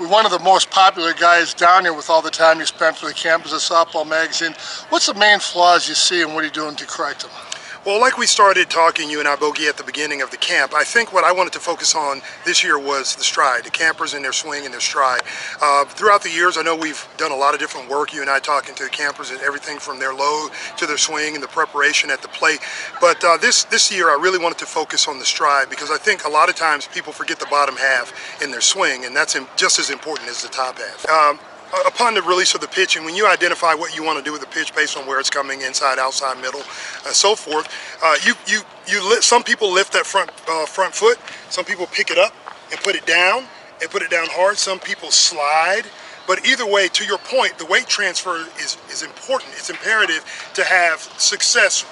one of the most popular guys down here with all the time you spent for the campus of Softball Magazine. What's the main flaws you see and what are you doing to correct them? Well, like we started talking, you and I, Bogey, at the beginning of the camp, I think what I wanted to focus on this year was the stride, the campers and their swing and their stride. Throughout the years, I know we've done a lot of different work, you and I talking to the campers, and everything from their load to their swing and the preparation at the plate. But this year, I really wanted to focus on the stride because I think a lot of times people forget the bottom half in their swing, and that's just as important as the top half. Upon the release of the pitch, and when you identify what you want to do with the pitch based on where it's coming, inside, outside, middle, so forth, some people lift that front foot. Some people pick it up and put it down hard. Some people slide. But either way, to your point, the weight transfer is important. It's imperative to have success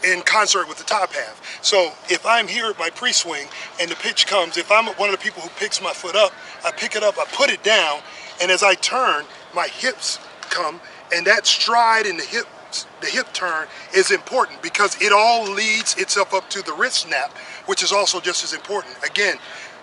in concert with the top half. So if I'm here at my pre-swing and the pitch comes, if I'm one of the people who picks my foot up, I pick it up, I put it down, and as I turn, my hips come, and that stride in the hip turn is important because it all leads itself up to the wrist snap, which is also just as important. Again,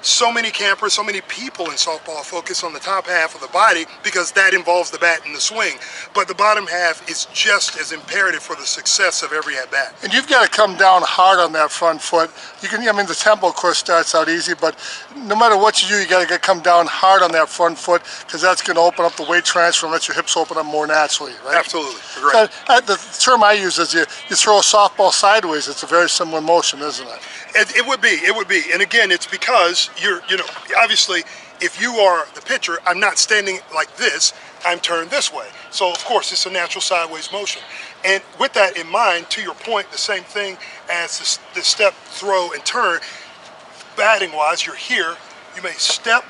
so many campers, so many people in softball focus on the top half of the body because that involves the bat and the swing. But the bottom half is just as imperative for the success of every at-bat. And you've got to come down hard on that front foot. The tempo, of course, starts out easy, but no matter what you do, you got to come down hard on that front foot because that's going to open up the weight transfer and let your hips open up more naturally, right? Absolutely, correct. The term I use is you throw a softball sideways. It's a very similar motion, isn't it? It would be. And again, it's because obviously, if you are the pitcher, I'm not standing like this, I'm turned this way. So of course, it's a natural sideways motion. And with that in mind, to your point, the same thing as the step, throw, and turn, batting wise, you're here, you may step,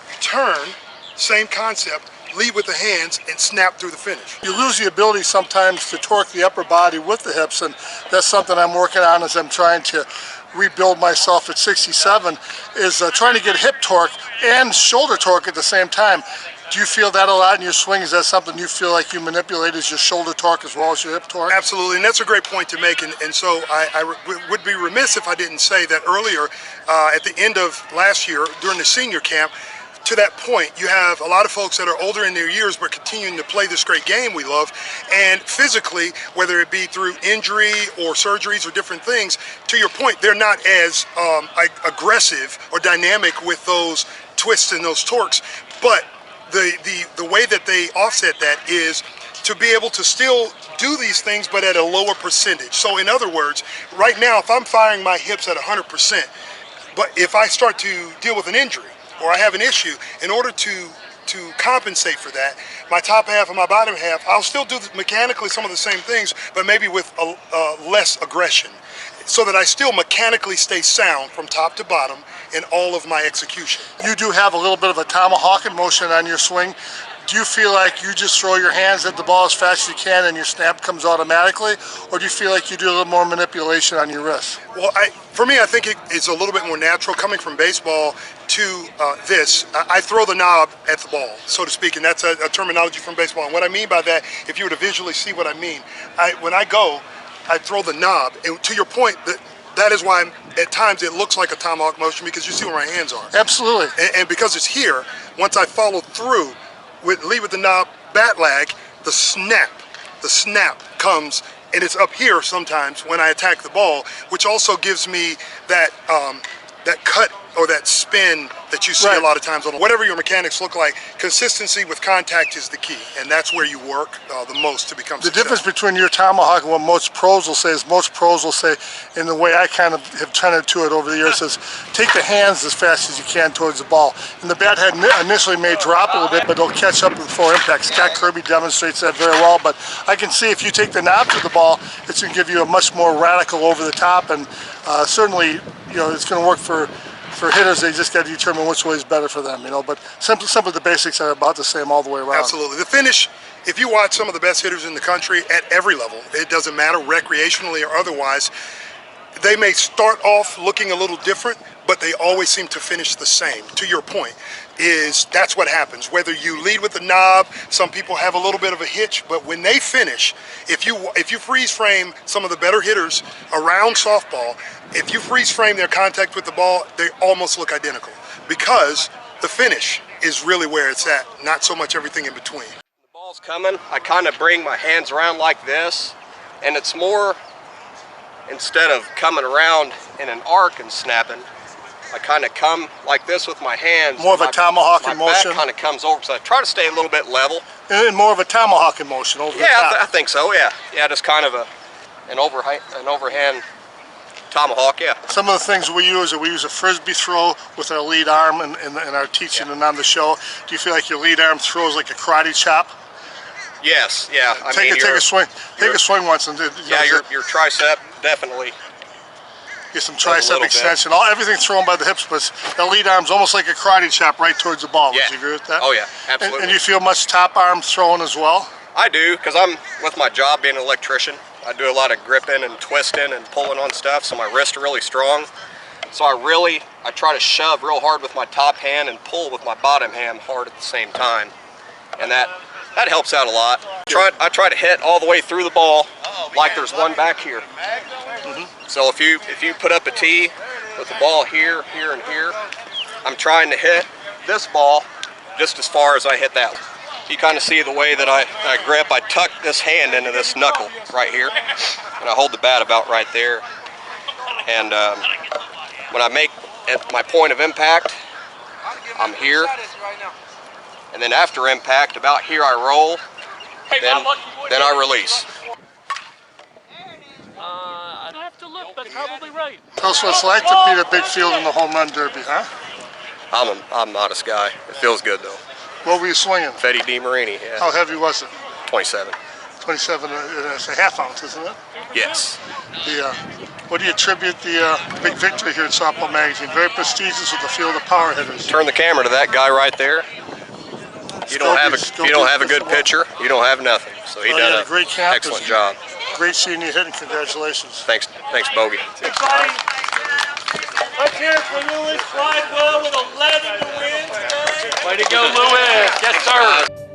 you turn, same concept, lead with the hands and snap through the finish. You lose the ability sometimes to torque the upper body with the hips, and that's something I'm working on as I'm trying to rebuild myself at 67, is trying to get hip torque and shoulder torque at the same time. Do you feel that a lot in your swing? Is that something you feel like you manipulate, is your shoulder torque as well as your hip torque? Absolutely, and that's a great point to make. And so I would be remiss if I didn't say that earlier at the end of last year during the senior camp. To that point, you have a lot of folks that are older in their years but continuing to play this great game we love, and physically, whether it be through injury or surgeries or different things, to your point, they're not as aggressive or dynamic with those twists and those torques. But the way that they offset that is to be able to still do these things but at a lower percentage. So in other words, right now, if I'm firing my hips at 100%, but if I start to deal with an injury, or I have an issue, in order to compensate for that, my top half and my bottom half, I'll still do mechanically some of the same things, but maybe with less aggression, so that I still mechanically stay sound from top to bottom in all of my execution. You do have a little bit of a tomahawking motion on your swing. Do you feel like you just throw your hands at the ball as fast as you can and your snap comes automatically, or do you feel like you do a little more manipulation on your wrist? Well, for me, I think it's a little bit more natural coming from baseball to this. I throw the knob at the ball, so to speak, and that's a terminology from baseball. And what I mean by that, if you were to visually see what I mean, when I go, I throw the knob, and to your point, that is why at times it looks like a tomahawk motion, because you see where my hands are. Absolutely. And because it's here, once I follow through, lead with the knob, bat lag, the snap comes, and it's up here sometimes when I attack the ball, which also gives me that cut or that spin that you see a lot of times on whatever your mechanics look like. Consistency with contact is the key, and that's where you work the most to become successful. The difference between your tomahawk and what most pros will say is, most pros will say, in the way I kind of have tended to it over the years, is take the hands as fast as you can towards the ball. And the bat head initially may drop a little bit, but it'll catch up before impact. Scott Kirby demonstrates that very well, but I can see if you take the knob to the ball, it's going to give you a much more radical over the top, and certainly, it's going to work for hitters. They just got to determine which way is better for them, but simply the basics are about the same all the way around. Absolutely. The finish, if you watch some of the best hitters in the country at every level, it doesn't matter recreationally or otherwise, they may start off looking a little different, but they always seem to finish the same. To your point, that's what happens. Whether you lead with the knob, some people have a little bit of a hitch, but when they finish, if you freeze frame some of the better hitters around softball, if you freeze frame their contact with the ball, they almost look identical, because the finish is really where it's at, not so much everything in between. The ball's coming, I kind of bring my hands around like this, and it's more, instead of coming around in an arc and snapping, I kind of come like this with my hands. More of a tomahawking motion? My back kind of comes over, so I try to stay a little bit level. And more of a tomahawking motion over the top. Yeah, I think so, yeah. Yeah, just kind of an overhand tomahawk, yeah. Some of the things we use a frisbee throw with our lead arm in our teaching and on the show. Do you feel like your lead arm throws like a karate chop? Yes, yeah. Take a swing. Take a swing once and your tricep definitely. Get some tricep extension. Everything thrown by the hips, but the lead arm's almost like a karate chop right towards the ball. Yeah. Would you agree with that? Oh yeah, absolutely. And you feel much top arm throwing as well? I do, because I'm, with my job being an electrician, I do a lot of gripping and twisting and pulling on stuff, so my wrists are really strong. So I try to shove real hard with my top hand and pull with my bottom hand hard at the same time. And that helps out a lot. I try to hit all the way through the ball like there's one back here. So if you put up a tee with the ball here, here, and here, I'm trying to hit this ball just as far as I hit that one. You kind of see the way that I grip. I tuck this hand into this knuckle right here, and I hold the bat about right there. And when I make at my point of impact, I'm here. And then after impact, about here I roll, then I release. I'd have to look, but probably right. Tell us what it's like to beat a big field in the home run derby, huh? I'm a modest guy. It feels good though. What were you swinging? Fetty DiMarini, yeah. How heavy was it? 27. 27, it's a half ounce, isn't it? Yes. What do you attribute the big victory here at Softball Magazine? Very prestigious with the field of power hitters. Turn the camera to that guy right there. You don't have a good pitcher, you don't have nothing. So he done a great camp. Excellent job. Great seeing you hitting. Congratulations. Thanks, Bogey. Everybody, let's hear it for Lewis Glidewell with 11 to win today. Way to go, Lewis. Yes, sir.